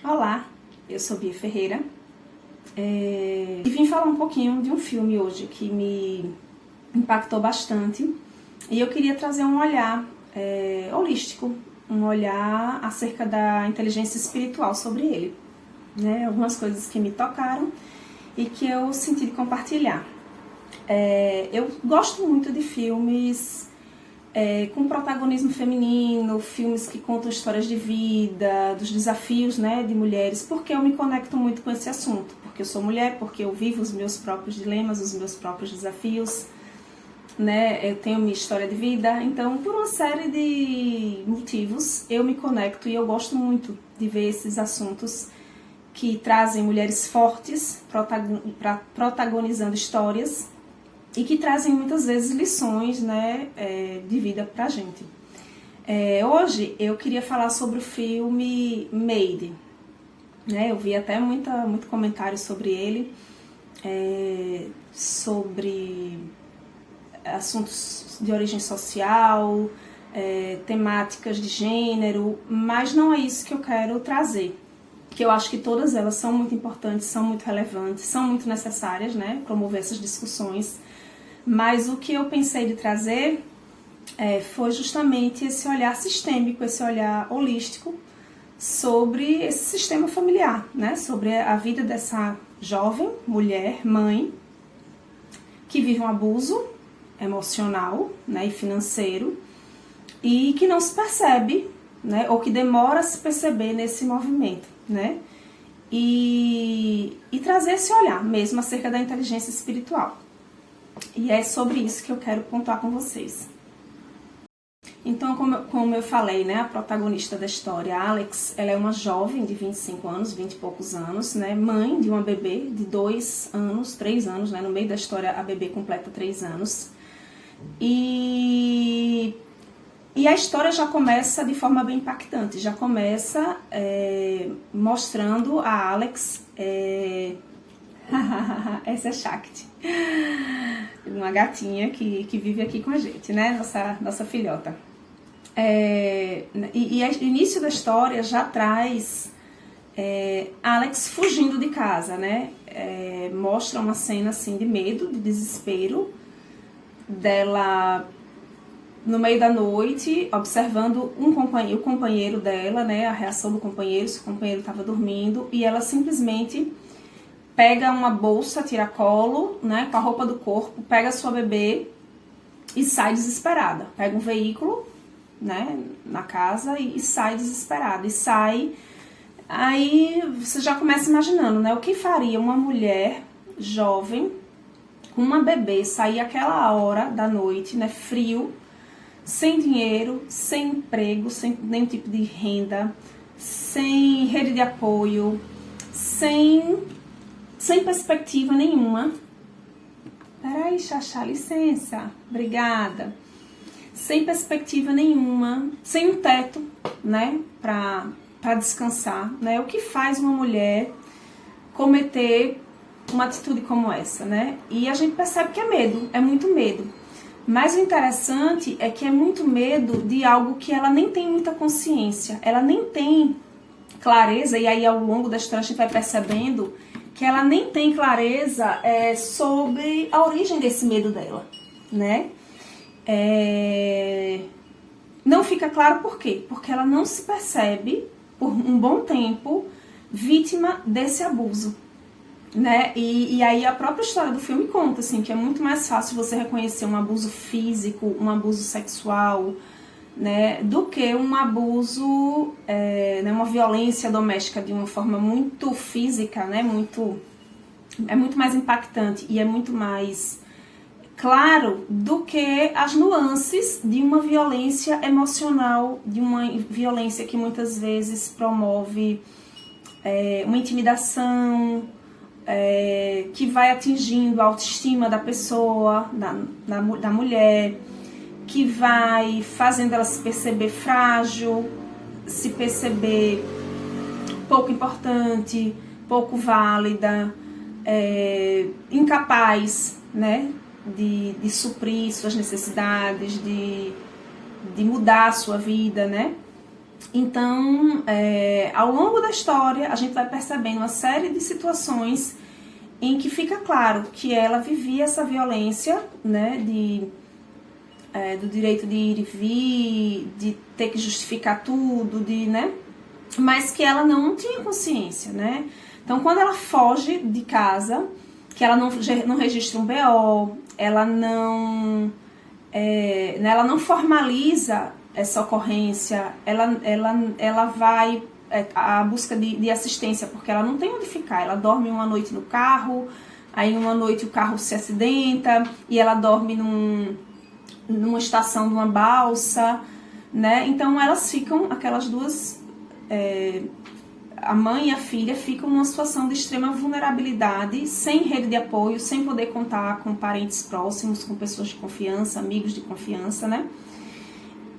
Olá, eu sou Bia Ferreira e vim falar um pouquinho de um filme hoje que me impactou bastante e eu queria trazer um olhar holístico, um olhar acerca da inteligência espiritual sobre ele, né? Algumas coisas que me tocaram e que eu senti de compartilhar. Eu gosto muito de filmes com protagonismo feminino, filmes que contam histórias de vida, dos desafios, né, de mulheres, porque eu me conecto muito com esse assunto, porque eu sou mulher, porque eu vivo os meus próprios dilemas, os meus próprios desafios, né, eu tenho minha história de vida, então por uma série de motivos eu me conecto e eu gosto muito de ver esses assuntos que trazem mulheres fortes, protagonizando histórias, e que trazem muitas vezes lições, né, de vida pra gente. Hoje eu queria falar sobre o filme Made, né? Eu vi até muito comentário sobre ele, sobre assuntos de origem social, temáticas de gênero, mas não é isso que eu quero trazer. Que eu acho que todas elas são muito importantes, são muito relevantes, são muito necessárias, né, promover essas discussões. Mas o que eu pensei de trazer foi justamente esse olhar sistêmico, esse olhar holístico sobre esse sistema familiar, né, sobre a vida dessa jovem mulher, mãe, que vive um abuso emocional, né, e financeiro e que não se percebe, né, ou que demora a se perceber nesse movimento, né, e trazer esse olhar mesmo acerca da inteligência espiritual. E é sobre isso que eu quero pontuar com vocês. Então, como eu falei, né, a protagonista da história, Alex, ela é uma jovem de 25 anos, 20 e poucos anos, né, mãe de uma bebê de 2 anos, 3 anos, né, no meio da história a bebê completa 3 anos. E a história já começa de forma bem impactante, já começa mostrando a Alex... Essa é Shakti, uma gatinha que vive aqui com a gente, né? Nossa filhota. E o início da história já traz Alex fugindo de casa, né? Mostra uma cena assim de medo, de desespero dela no meio da noite, observando o companheiro dela, né? A reação do companheiro, se o companheiro estava dormindo, e ela simplesmente pega uma bolsa, tiracolo, né, com a roupa do corpo, pega a sua bebê e sai desesperada. Pega um veículo, né, na casa e sai desesperada. E sai, aí você já começa imaginando, né, o que faria uma mulher jovem com uma bebê sair àquela hora da noite, né, frio, sem dinheiro, sem emprego, sem nenhum tipo de renda, sem rede de apoio, sem perspectiva nenhuma. Peraí, Xaxá, licença. Obrigada. Sem perspectiva nenhuma, sem um teto, né, pra descansar, né? O que faz uma mulher cometer uma atitude como essa, né? E a gente percebe que é medo, é muito medo. Mas o interessante é que é muito medo de algo que ela nem tem muita consciência, ela nem tem clareza, e aí ao longo da história a gente vai percebendo que ela nem tem clareza sobre a origem desse medo dela, né? Não fica claro por quê? Porque ela não se percebe, por um bom tempo, vítima desse abuso, né? E aí a própria história do filme conta, assim, que é muito mais fácil você reconhecer um abuso físico, um abuso sexual, né, do que um abuso, né, uma violência doméstica de uma forma muito física, né, é muito mais impactante e é muito mais claro do que as nuances de uma violência emocional, de uma violência que muitas vezes promove uma intimidação, que vai atingindo a autoestima da pessoa, da mulher, que vai fazendo ela se perceber frágil, se perceber pouco importante, pouco válida, incapaz, né, de suprir suas necessidades, de mudar a sua vida, né? Então, ao longo da história, a gente vai percebendo uma série de situações em que fica claro que ela vivia essa violência, né, do direito de ir e vir, de ter que justificar tudo, né, mas que ela não tinha consciência, né. Então, quando ela foge de casa, que ela não registra um BO, ela não formaliza essa ocorrência, ela vai à busca de assistência, porque ela não tem onde ficar. Ela dorme uma noite no carro, aí uma noite o carro se acidenta e ela dorme numa estação de uma balsa, né? Então elas ficam, aquelas duas, a mãe e a filha ficam numa situação de extrema vulnerabilidade, sem rede de apoio, sem poder contar com parentes próximos, com pessoas de confiança, amigos de confiança, né?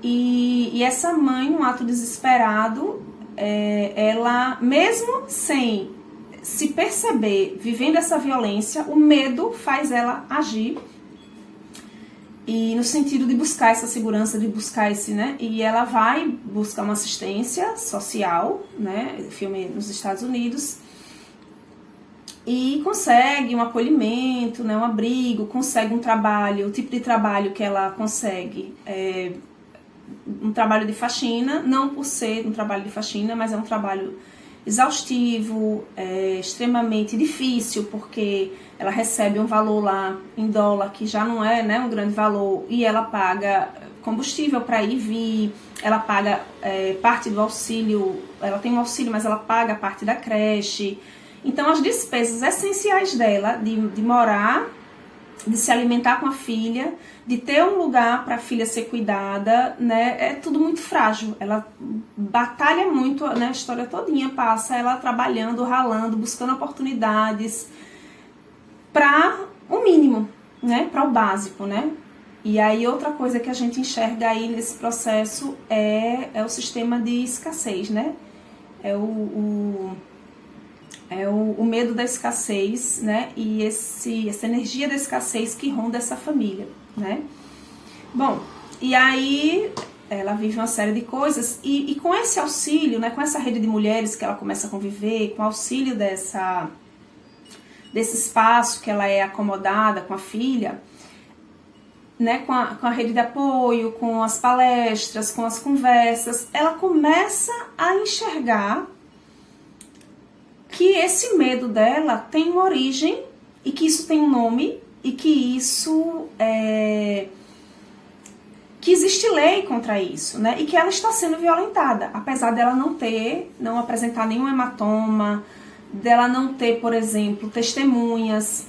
E essa mãe, num ato desesperado, ela, mesmo sem se perceber, vivendo essa violência, o medo faz ela agir, e no sentido de buscar essa segurança, de buscar esse, né? E ela vai buscar uma assistência social, né? Filme nos Estados Unidos, e consegue um acolhimento, né? Um abrigo, consegue um trabalho, o tipo de trabalho que ela consegue um trabalho de faxina, não por ser um trabalho de faxina, mas é um trabalho exaustivo, extremamente difícil, porque ela recebe um valor lá em dólar que já não é, né, um grande valor, e ela paga combustível para ir e vir, ela paga parte do auxílio, ela tem um auxílio, mas ela paga parte da creche. Então as despesas essenciais dela, de morar, de se alimentar com a filha, de ter um lugar para a filha ser cuidada, né, é tudo muito frágil. Ela batalha muito, né, a história todinha passa ela trabalhando, ralando, buscando oportunidades para o mínimo, né, para o básico, né. E aí outra coisa que a gente enxerga aí nesse processo é o sistema de escassez, né, o medo da escassez, né, e essa energia da escassez que ronda essa família, né. Bom, e aí ela vive uma série de coisas, e com esse auxílio, né, com essa rede de mulheres que ela começa a conviver, com o auxílio desse espaço que ela é acomodada com a filha, né, com a rede de apoio, com as palestras, com as conversas, ela começa a enxergar que esse medo dela tem uma origem, e que isso tem um nome, e que isso que existe lei contra isso, né? E que ela está sendo violentada, apesar dela não apresentar nenhum hematoma, dela não ter, por exemplo, testemunhas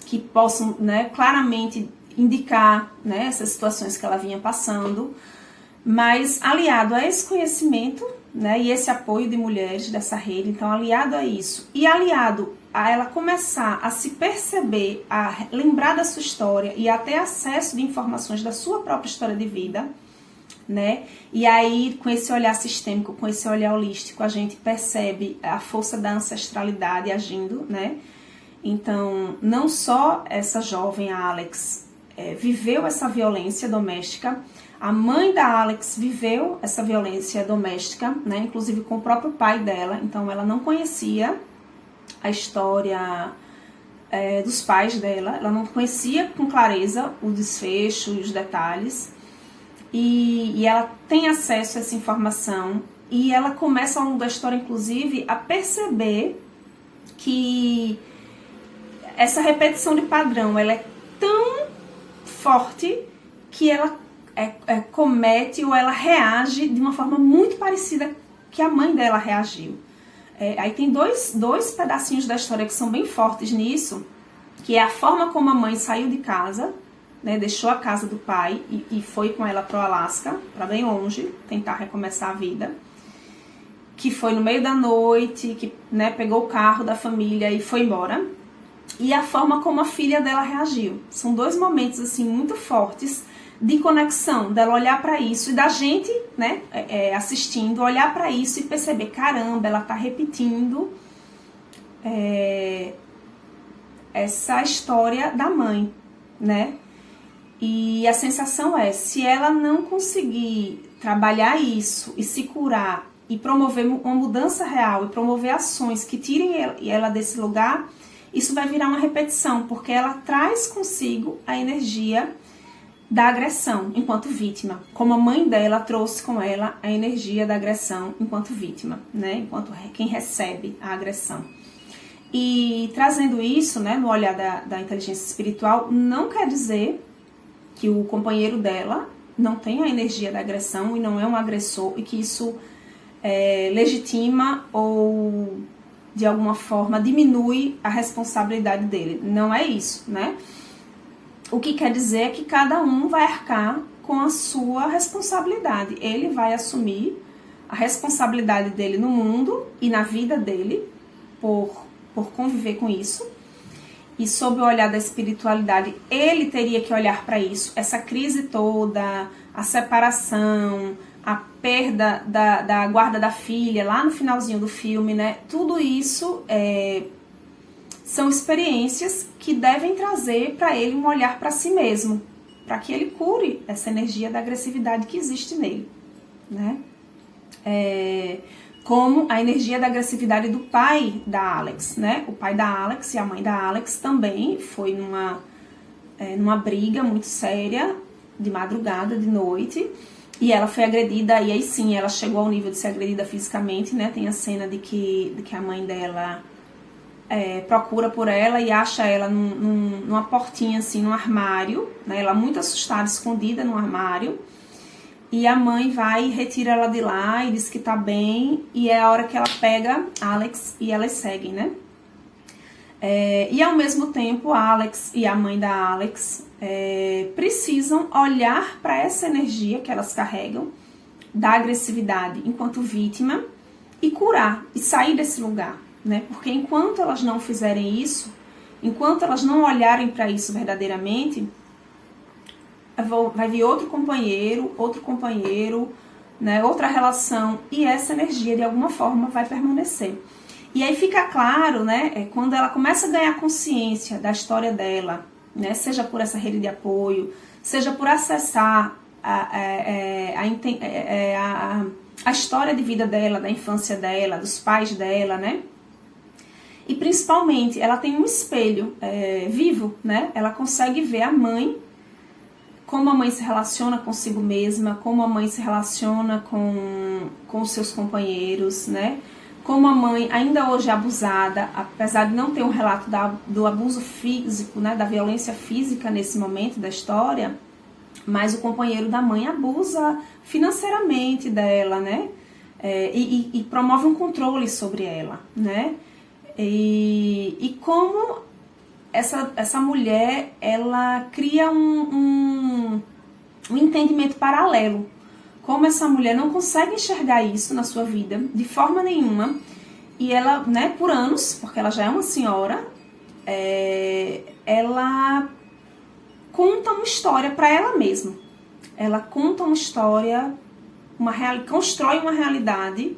que possam, né, claramente indicar, né, essas situações que ela vinha passando, mas aliado a esse conhecimento, né, e esse apoio de mulheres dessa rede, então aliado a isso, e aliado a ela começar a se perceber, a lembrar da sua história e a ter acesso de informações da sua própria história de vida, né, e aí com esse olhar sistêmico, com esse olhar holístico, a gente percebe a força da ancestralidade agindo, né. Então não só essa jovem, a Alex, viveu essa violência doméstica, a mãe da Alex viveu essa violência doméstica, né, inclusive com o próprio pai dela, então ela não conhecia a história dos pais dela, ela não conhecia com clareza o desfecho e os detalhes, e ela tem acesso a essa informação, e ela começa ao longo da história, inclusive, a perceber que essa repetição de padrão, ela é tão forte que ela comete ou ela reage de uma forma muito parecida que a mãe dela reagiu. Aí tem dois pedacinhos da história que são bem fortes nisso, que é a forma como a mãe saiu de casa, né, deixou a casa do pai e foi com ela para o Alasca, para bem longe, tentar recomeçar a vida, que foi no meio da noite, que, né, pegou o carro da família e foi embora, e a forma como a filha dela reagiu. São dois momentos assim muito fortes de conexão, dela olhar para isso e da gente, né, assistindo, olhar para isso e perceber, caramba, ela tá repetindo essa história da mãe, né? E a sensação se ela não conseguir trabalhar isso e se curar e promover uma mudança real e promover ações que tirem ela desse lugar, isso vai virar uma repetição, porque ela traz consigo a energia da agressão enquanto vítima, como a mãe dela trouxe com ela a energia da agressão enquanto vítima, né? Enquanto quem recebe a agressão. E trazendo isso, né, no olhar da inteligência espiritual, não quer dizer que o companheiro dela não tem a energia da agressão e não é um agressor e que isso legitima ou de alguma forma diminui a responsabilidade dele. Não é isso, né? O que quer dizer é que cada um vai arcar com a sua responsabilidade. Ele vai assumir a responsabilidade dele no mundo e na vida dele por conviver com isso. E sob o olhar da espiritualidade, ele teria que olhar para isso. Essa crise toda, a separação, a perda da guarda da filha, lá no finalzinho do filme, né? Tudo isso são experiências que devem trazer para ele um olhar para si mesmo, para que ele cure essa energia da agressividade que existe nele, né? Como a energia da agressividade do pai da Alex, né? O pai da Alex e a mãe da Alex também foi numa briga muito séria, de madrugada, de noite, e ela foi agredida, e aí sim, ela chegou ao nível de ser agredida fisicamente, né? Tem a cena de que a mãe dela procura por ela e acha ela numa portinha, assim, num armário, né? Ela muito assustada, escondida no armário. E a mãe vai e retira ela de lá e diz que tá bem. E é a hora que ela pega Alex e elas seguem, né? E ao mesmo tempo, a Alex e a mãe da Alex precisam olhar para essa energia que elas carregam da agressividade enquanto vítima e curar e sair desse lugar, né? Porque enquanto elas não fizerem isso, enquanto elas não olharem para isso verdadeiramente, vai vir outro companheiro, né, outra relação, e essa energia de alguma forma vai permanecer. E aí fica claro, né, quando ela começa a ganhar consciência da história dela, né, seja por essa rede de apoio, seja por acessar a história de vida dela, da infância dela, dos pais dela, né, e principalmente ela tem um espelho vivo, né, ela consegue ver a mãe, como a mãe se relaciona consigo mesma, como a mãe se relaciona com os seus companheiros, né? Como a mãe ainda hoje é abusada, apesar de não ter um relato do abuso físico, né? Da violência física nesse momento da história, mas o companheiro da mãe abusa financeiramente dela, né? E promove um controle sobre ela, né? E como essa mulher, ela cria um entendimento paralelo. Como essa mulher não consegue enxergar isso na sua vida, de forma nenhuma, e ela, né, por anos, porque ela já é uma senhora, ela conta uma história para ela mesma. Ela conta uma história, constrói uma realidade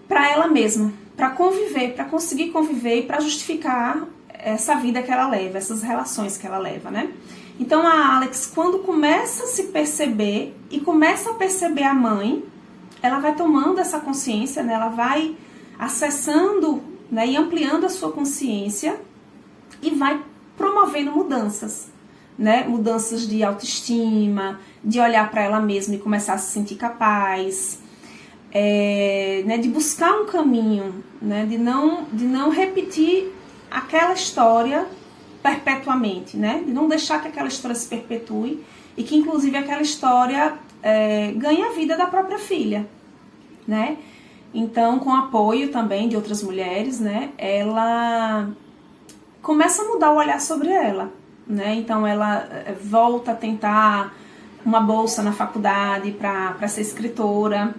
para ela mesma, para conviver, para conseguir conviver e para justificar essa vida que ela leva, essas relações que ela leva, né? Então a Alex, quando começa a se perceber e começa a perceber a mãe, ela vai tomando essa consciência, né? Ela vai acessando, né, e ampliando a sua consciência e vai promovendo mudanças, né? Mudanças de autoestima, de olhar para ela mesma e começar a se sentir capaz, né, de buscar um caminho, né, de não repetir aquela história perpetuamente, né? De não deixar que aquela história se perpetue e que, inclusive, aquela história ganhe a vida da própria filha, né? Então, com apoio também de outras mulheres, né? Ela começa a mudar o olhar sobre ela, né? Então, ela volta a tentar uma bolsa na faculdade para ser escritora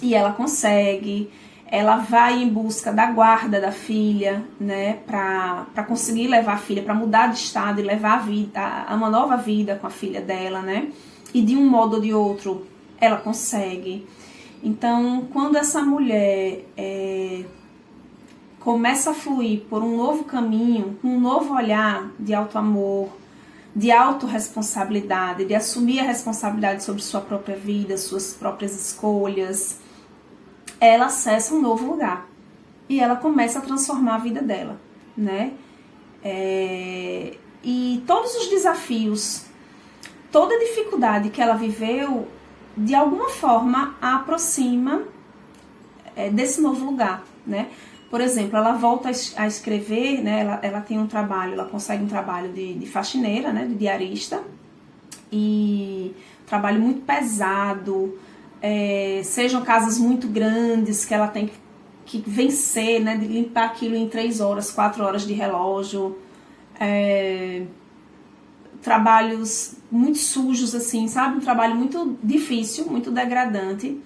e ela consegue. Ela vai em busca da guarda da filha, né, para conseguir levar a filha, para mudar de estado e levar a uma nova vida com a filha dela, né, e de um modo ou de outro ela consegue. Então, quando essa mulher começa a fluir por um novo caminho, um novo olhar de auto-amor, de autorresponsabilidade, de assumir a responsabilidade sobre sua própria vida, suas próprias escolhas, ela acessa um novo lugar e ela começa a transformar a vida dela, né? E todos os desafios, toda a dificuldade que ela viveu, de alguma forma a aproxima desse novo lugar, né? Por exemplo, ela volta a escrever, né? Ela tem um trabalho, ela consegue um trabalho de faxineira, né? De diarista, e trabalho muito pesado, sejam casas muito grandes que ela tem que vencer, né? De limpar aquilo em 3 horas, 4 horas de relógio, trabalhos muito sujos, assim, sabe? Um trabalho muito difícil, muito degradante.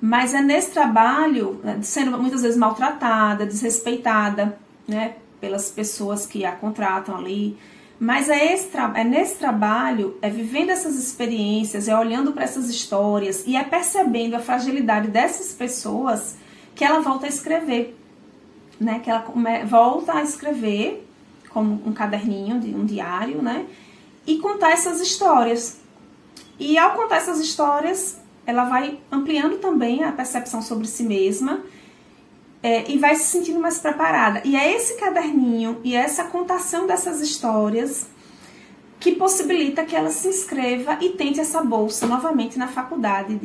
Mas é nesse trabalho, sendo muitas vezes maltratada, desrespeitada, né, pelas pessoas que a contratam ali. Mas nesse trabalho, vivendo essas experiências, olhando para essas histórias e percebendo a fragilidade dessas pessoas que ela volta a escrever, né? Que ela volta a escrever como um caderninho, um diário, né? E contar essas histórias. E ao contar essas histórias, ela vai ampliando também a percepção sobre si mesma e vai se sentindo mais preparada. E é esse caderninho e essa contação dessas histórias que possibilita que ela se inscreva e tente essa bolsa novamente na faculdade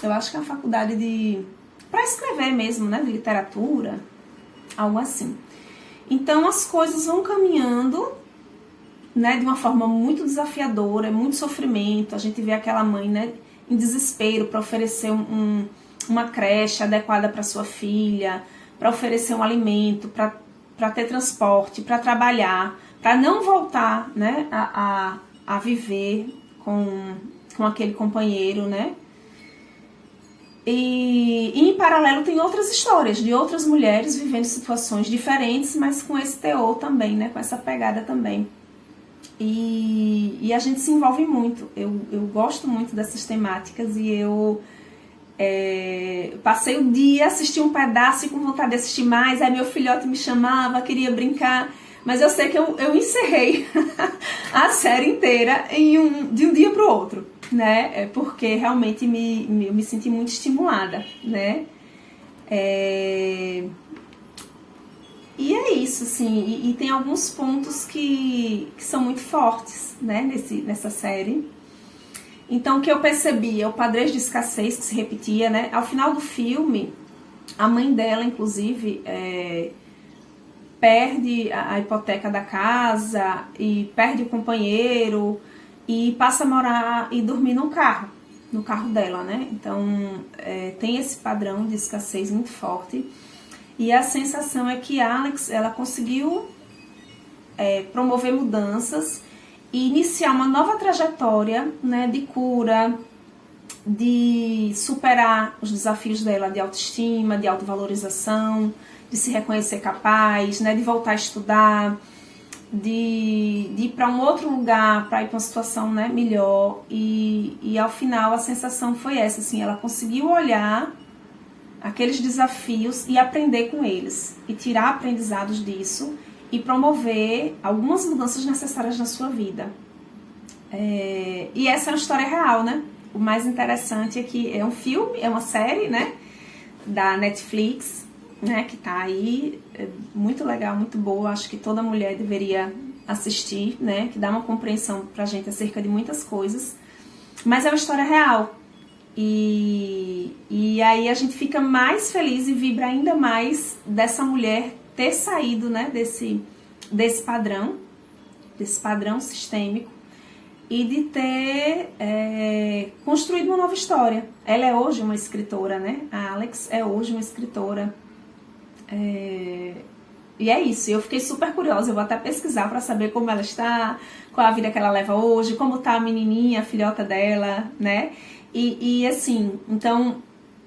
eu acho que é a faculdade para escrever mesmo, né, de literatura, algo assim. Então as coisas vão caminhando, né, de uma forma muito desafiadora, muito sofrimento. A gente vê aquela mãe, né, em desespero para oferecer uma creche adequada para sua filha, para oferecer um alimento, para ter transporte, para trabalhar, para não voltar, né, a viver com aquele companheiro, né. E em paralelo tem outras histórias de outras mulheres vivendo situações diferentes, mas com esse teor também, né, com essa pegada também. E a gente se envolve muito. Eu gosto muito dessas temáticas e eu passei o dia, assisti um pedaço e com vontade de assistir mais. Aí meu filhote me chamava, queria brincar, mas eu sei que eu encerrei a série inteira de um dia para o outro, né? Porque realmente eu me senti muito estimulada, né? E é isso, assim, e tem alguns pontos que são muito fortes, né, nessa série. Então, o que eu percebi é o padrão de escassez que se repetia, né? Ao final do filme, a mãe dela, inclusive, perde a hipoteca da casa e perde o companheiro e passa a morar e dormir no carro dela, né? Então, tem esse padrão de escassez muito forte. E a sensação é que Alex, ela conseguiu promover mudanças e iniciar uma nova trajetória, né, de cura, de superar os desafios dela de autoestima, de autovalorização, de se reconhecer capaz, né, de voltar a estudar, de ir para um outro lugar, para ir para uma situação, né, melhor. E ao final a sensação foi essa, assim, ela conseguiu olhar aqueles desafios e aprender com eles, e tirar aprendizados disso e promover algumas mudanças necessárias na sua vida. E essa é uma história real, né? O mais interessante é que é um filme, é uma série, né, da Netflix, né, que tá aí, muito legal, muito boa. Acho que toda mulher deveria assistir, né, que dá uma compreensão pra gente acerca de muitas coisas, mas é uma história real. E aí a gente fica mais feliz e vibra ainda mais dessa mulher ter saído, né, desse padrão sistêmico e de ter construído uma nova história. Ela é hoje uma escritora, né? A Alex é hoje uma escritora. E é isso, eu fiquei super curiosa, eu vou até pesquisar para saber como ela está, qual a vida que ela leva hoje, como tá a menininha, a filhota dela, né? E assim, então,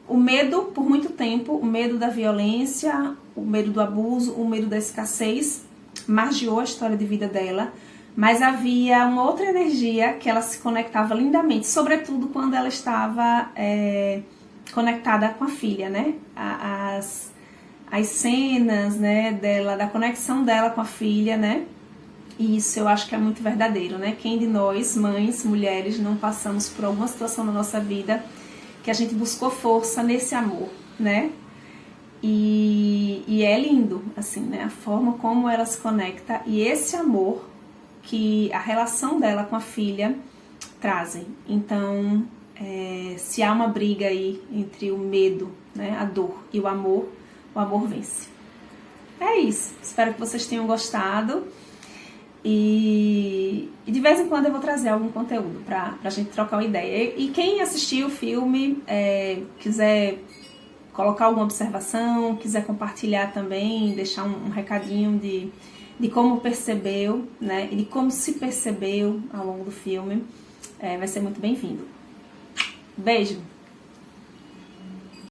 o medo, por muito tempo, o medo da violência, o medo do abuso, o medo da escassez, margeou a história de vida dela, mas havia uma outra energia que ela se conectava lindamente, sobretudo quando ela estava conectada com a filha, né? As cenas, né, da conexão dela com a filha, né? E isso eu acho que é muito verdadeiro, né? Quem de nós, mães, mulheres, não passamos por alguma situação na nossa vida que a gente buscou força nesse amor, né? E é lindo, assim, né? A forma como ela se conecta e esse amor que a relação dela com a filha trazem. Então, se há uma briga aí entre o medo, né, a dor e o amor vence. É isso. Espero que vocês tenham gostado. E de vez em quando eu vou trazer algum conteúdo pra gente trocar uma ideia. E quem assistiu o filme, quiser colocar alguma observação, quiser compartilhar também, deixar um recadinho de como percebeu, né, e de como se percebeu ao longo do filme, vai ser muito bem-vindo. Beijo!